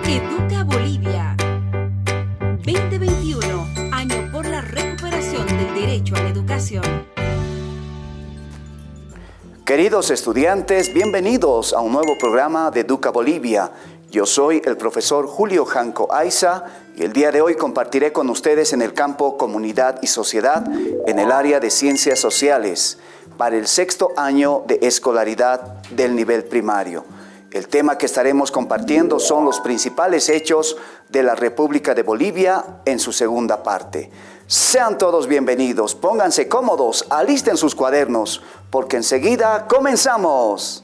Educa Bolivia 2021, año por la recuperación del derecho a la educación. Queridos estudiantes, bienvenidos a un nuevo programa de Educa Bolivia. Yo soy el profesor Julio Janco Aiza y el día de hoy compartiré con ustedes en el campo Comunidad y Sociedad en el área de Ciencias Sociales para el sexto año de escolaridad del nivel primario. El tema que estaremos compartiendo son los principales hechos de la República de Bolivia en su segunda parte. Sean todos bienvenidos, pónganse cómodos, alisten sus cuadernos, porque enseguida comenzamos.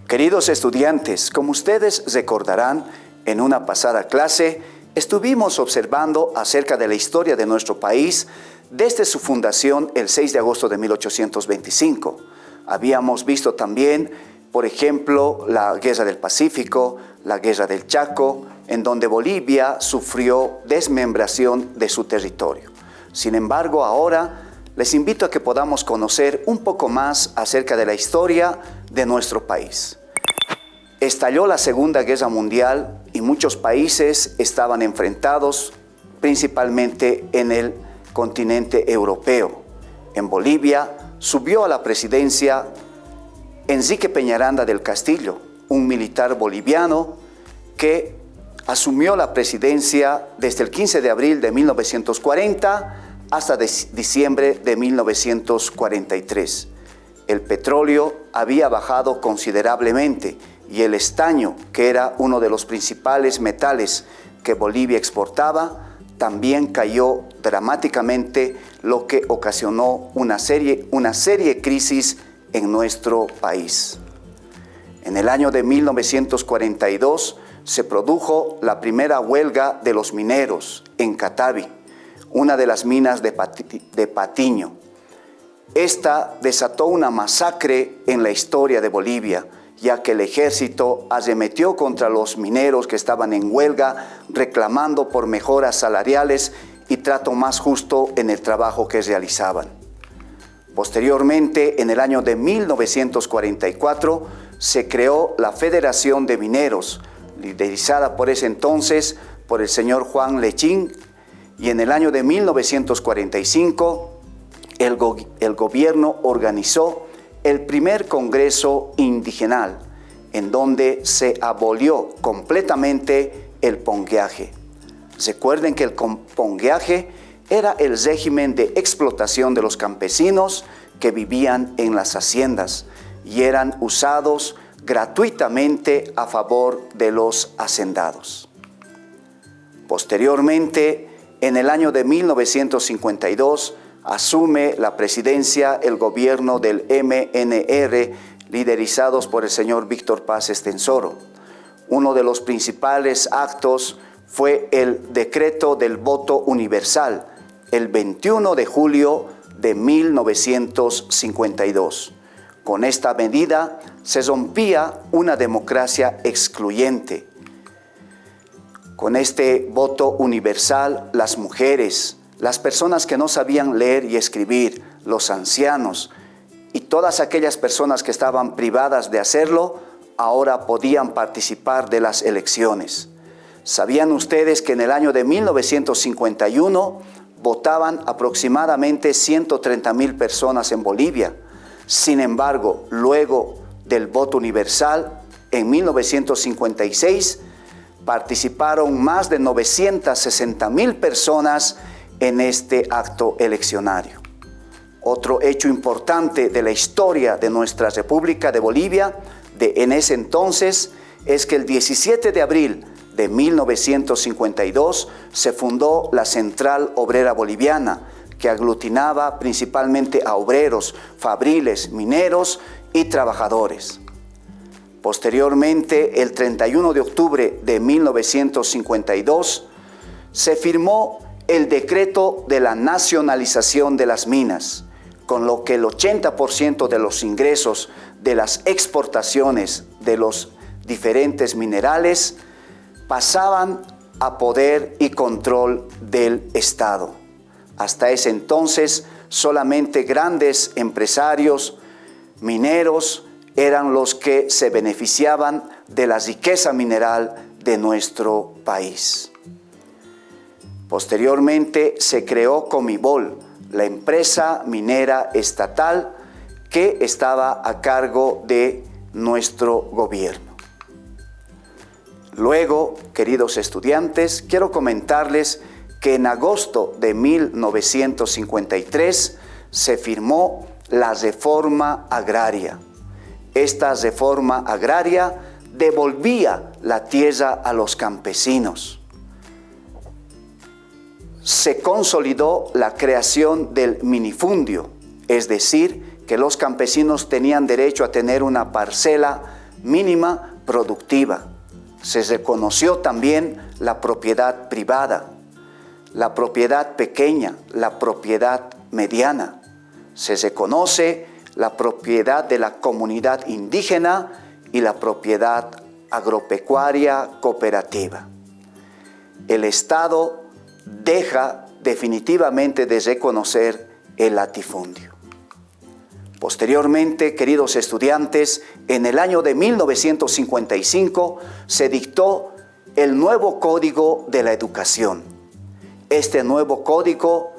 Queridos estudiantes, como ustedes recordarán, en una pasada clase estuvimos observando acerca de la historia de nuestro país desde su fundación el 6 de agosto de 1825. Habíamos visto también, por ejemplo, la Guerra del Pacífico, la Guerra del Chaco, en donde Bolivia sufrió desmembración de su territorio. Sin embargo, ahora les invito a que podamos conocer un poco más acerca de la historia de nuestro país. Estalló la Segunda Guerra Mundial y muchos países estaban enfrentados, principalmente en el continente europeo. En Bolivia subió a la presidencia Enrique Peñaranda del Castillo, un militar boliviano que asumió la presidencia desde el 15 de abril de 1940 hasta diciembre de 1943. El petróleo había bajado considerablemente y el estaño, que era uno de los principales metales que Bolivia exportaba, también cayó dramáticamente, lo que ocasionó una serie de crisis en nuestro país. En el año de 1942 se produjo la primera huelga de los mineros en Catavi, una de las minas de Patiño. Esta desató una masacre en la historia de Bolivia, ya que el ejército arremetió contra los mineros que estaban en huelga, reclamando por mejoras salariales y trato más justo en el trabajo que realizaban. Posteriormente, en el año de 1944, se creó la Federación de Mineros, liderizada por ese entonces por el señor Juan Lechín, y en el año de 1945, el gobierno organizó el primer Congreso Indigenal, en donde se abolió completamente el pongueaje. Recuerden que el pongueaje era el régimen de explotación de los campesinos que vivían en las haciendas y eran usados gratuitamente a favor de los hacendados. Posteriormente, en el año de 1952, asume la presidencia el gobierno del MNR, liderizados por el señor Víctor Paz Estenssoro. Uno de los principales actos fue el decreto del voto universal, el 21 de julio de 1952. Con esta medida se rompía una democracia excluyente. Con este voto universal, las mujeres, las personas que no sabían leer y escribir, los ancianos y todas aquellas personas que estaban privadas de hacerlo, ahora podían participar de las elecciones. ¿Sabían ustedes que en el año de 1951 votaban aproximadamente 130,000 personas en Bolivia? Sin embargo, luego del voto universal, en 1956, participaron más de 960,000 personas en este acto eleccionario. Otro hecho importante de la historia de nuestra República de Bolivia en ese entonces es que el 17 de abril de 1952 se fundó la Central Obrera Boliviana, que aglutinaba principalmente a obreros, fabriles, mineros y trabajadores. Posteriormente, el 31 de octubre de 1952, se firmó el decreto de la nacionalización de las minas, con lo que el 80% de los ingresos de las exportaciones de los diferentes minerales pasaban a poder y control del Estado. Hasta ese entonces, solamente grandes empresarios mineros eran los que se beneficiaban de la riqueza mineral de nuestro país. Posteriormente se creó Comibol, la empresa minera estatal que estaba a cargo de nuestro gobierno. Luego, queridos estudiantes, quiero comentarles que en agosto de 1953 se firmó la reforma agraria. Esta reforma agraria devolvía la tierra a los campesinos. Se consolidó la creación del minifundio, es decir, que los campesinos tenían derecho a tener una parcela mínima productiva. Se reconoció también la propiedad privada, la propiedad pequeña, la propiedad mediana. Se reconoce la propiedad de la comunidad indígena y la propiedad agropecuaria cooperativa. El Estado deja definitivamente de reconocer el latifundio. Posteriormente, queridos estudiantes, en el año de 1955 se dictó el nuevo Código de la Educación. Este nuevo código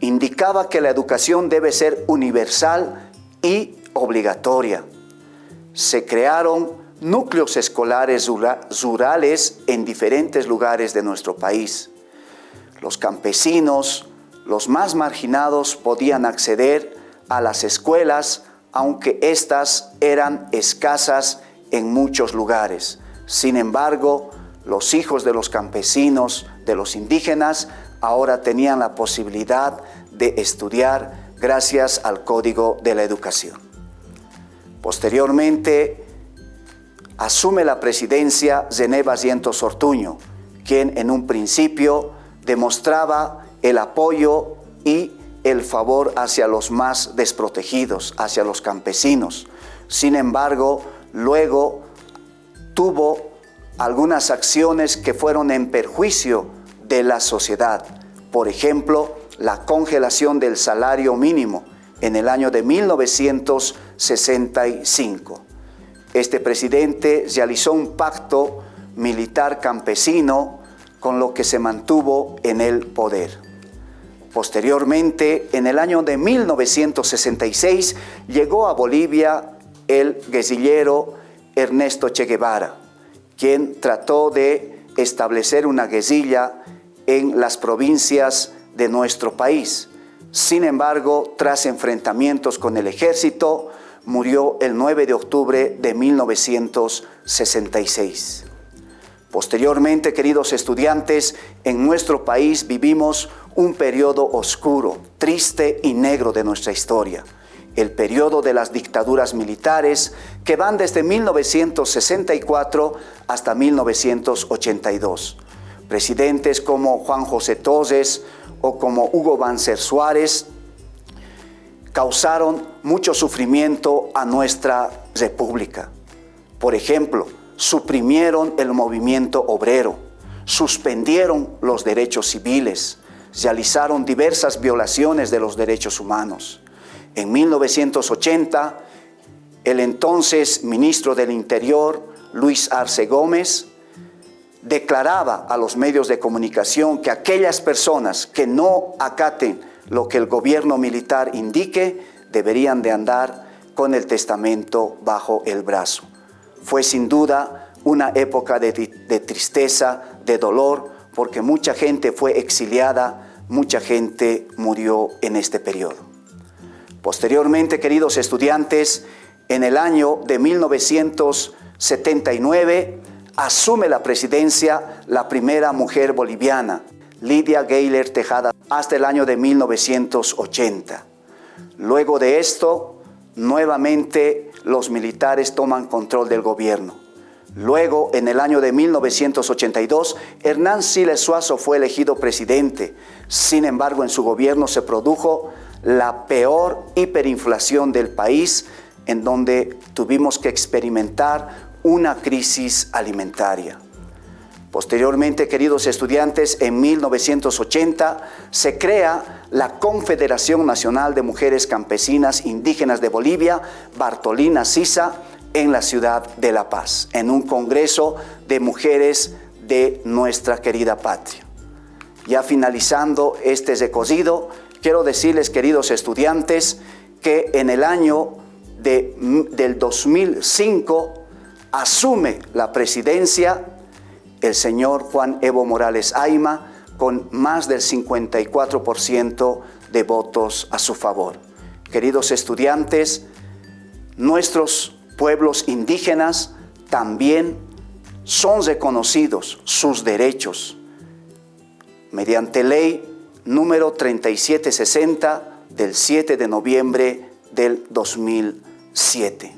indicaba que la educación debe ser universal y obligatoria. Se crearon núcleos escolares rurales en diferentes lugares de nuestro país. Los campesinos, los más marginados, podían acceder a las escuelas, aunque éstas eran escasas en muchos lugares. Sin embargo, los hijos de los campesinos, de los indígenas, ahora tenían la posibilidad de estudiar gracias al Código de la Educación. Posteriormente, asume la presidencia René Barrientos Ortuño, quien en un principio demostraba el apoyo y el favor hacia los más desprotegidos, hacia los campesinos. Sin embargo, luego tuvo algunas acciones que fueron en perjuicio de la sociedad. Por ejemplo, la congelación del salario mínimo en el año de 1965. Este presidente realizó un pacto militar campesino con lo que se mantuvo en el poder. Posteriormente, en el año de 1966, llegó a Bolivia el guerrillero Ernesto Che Guevara, quien trató de establecer una guerrilla en las provincias de nuestro país. Sin embargo, tras enfrentamientos con el ejército, murió el 9 de octubre de 1966. Posteriormente, queridos estudiantes, en nuestro país vivimos un periodo oscuro, triste y negro de nuestra historia. El periodo de las dictaduras militares que van desde 1964 hasta 1982. Presidentes como Juan José Torres o como Hugo Banzer Suárez causaron mucho sufrimiento a nuestra república. Por ejemplo, suprimieron el movimiento obrero, suspendieron los derechos civiles, realizaron diversas violaciones de los derechos humanos. En 1980, el entonces ministro del Interior, Luis Arce Gómez, declaraba a los medios de comunicación que aquellas personas que no acaten lo que el gobierno militar indique, deberían de andar con el testamento bajo el brazo. Fue sin duda una época de tristeza, de dolor, porque mucha gente fue exiliada, mucha gente murió en este periodo. Posteriormente, queridos estudiantes, en el año de 1979 asume la presidencia la primera mujer boliviana, Lidia Gayler Tejada, hasta el año de 1980. Luego de esto, nuevamente los militares toman control del gobierno. Luego, en el año de 1982, Hernán Siles Suazo fue elegido presidente. Sin embargo, en su gobierno se produjo la peor hiperinflación del país, en donde tuvimos que experimentar una crisis alimentaria. Posteriormente, queridos estudiantes, en 1980 se crea la Confederación Nacional de Mujeres Campesinas Indígenas de Bolivia, Bartolina Sisa, en la ciudad de La Paz, en un congreso de mujeres de nuestra querida patria. Ya finalizando este recorrido, quiero decirles, queridos estudiantes, que en el año del 2005 asume la presidencia el señor Juan Evo Morales Ayma, con más del 54% de votos a su favor. Queridos estudiantes, nuestros pueblos indígenas también son reconocidos sus derechos mediante ley número 3760 del 7 de noviembre del 2007.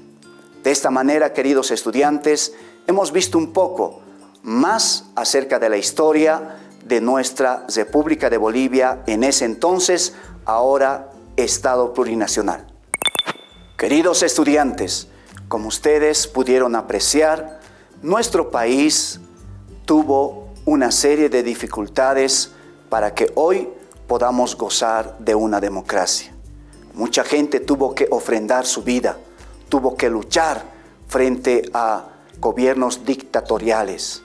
De esta manera, queridos estudiantes, hemos visto un poco más acerca de la historia de nuestra República de Bolivia, en ese entonces, ahora Estado plurinacional. Queridos estudiantes, como ustedes pudieron apreciar, nuestro país tuvo una serie de dificultades para que hoy podamos gozar de una democracia. Mucha gente tuvo que ofrendar su vida, tuvo que luchar frente a gobiernos dictatoriales.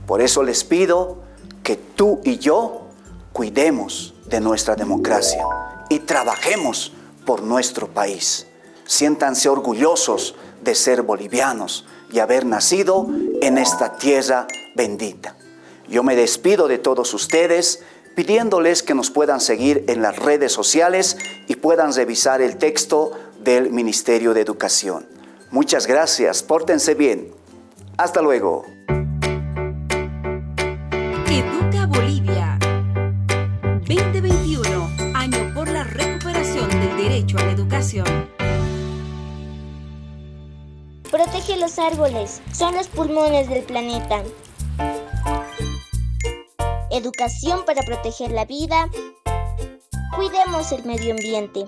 Por eso les pido que tú y yo cuidemos de nuestra democracia y trabajemos por nuestro país. Siéntanse orgullosos de ser bolivianos y haber nacido en esta tierra bendita. Yo me despido de todos ustedes pidiéndoles que nos puedan seguir en las redes sociales y puedan revisar el texto del Ministerio de Educación. Muchas gracias, pórtense bien. Hasta luego. Educa Bolivia 2021, año por la recuperación del derecho a la educación. Protege los árboles, son los pulmones del planeta. Educación para proteger la vida. Cuidemos el medio ambiente.